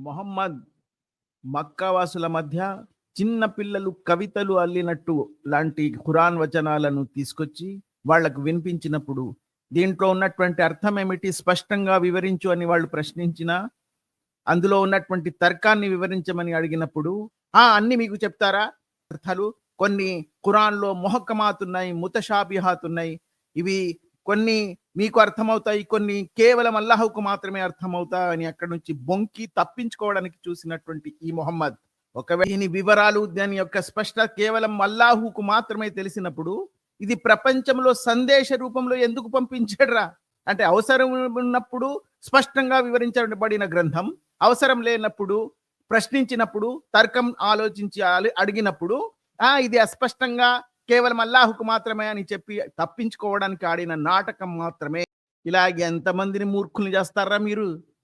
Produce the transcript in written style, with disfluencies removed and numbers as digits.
మొహమ్మద్ మక్కావాసుల మధ్య చిన్న పిల్లలు కవితలు అల్లినట్టు లాంటి ఖురాన్ వచనాలను తీసుకొచ్చి వాళ్ళకు వినిపించినప్పుడు దీంట్లో ఉన్నటువంటి అర్థం ఏమిటి స్పష్టంగా వివరించు అని వాళ్ళు ప్రశ్నించినా అందులో ఉన్నటువంటి తర్కాన్ని వివరించమని అడిగినప్పుడు అన్ని మీకు చెప్తారా అర్థాలు కొన్ని ఖురాన్లో మొహక్కమాత్ ఉన్నాయి, ముతషాబిహాత్ ఉన్నాయి. ఇవి కొన్ని మీకు అర్థమవుతాయి, కొన్ని కేవలం అల్లాహుకు మాత్రమే అర్థమవుతాయి అని అక్కడి నుంచి బొంకి తప్పించుకోవడానికి చూసినటువంటి ఈ మొహమ్మద్ ఒకవేళ దీని వివరాలు దాని యొక్క స్పష్ట కేవలం అల్లాహుకు మాత్రమే తెలిసినప్పుడు ఇది ప్రపంచంలో సందేశ రూపంలో ఎందుకు పంపించడరా? అంటే అవసరం ఉన్నప్పుడు స్పష్టంగా వివరించబడిన గ్రంథం, అవసరం లేనప్పుడు ప్రశ్నించినప్పుడు తర్కం ఆలోచించి అడిగినప్పుడు ఇది అస్పష్టంగా కేవలం అల్లాహుకు మాత్రమే అని చెప్పి తప్పించుకోవడానికి ఆడిన నాటకం మాత్రమే. ఇలాగ ఎంతమందిని మూర్ఖుల్ని చేస్తారా మీరు?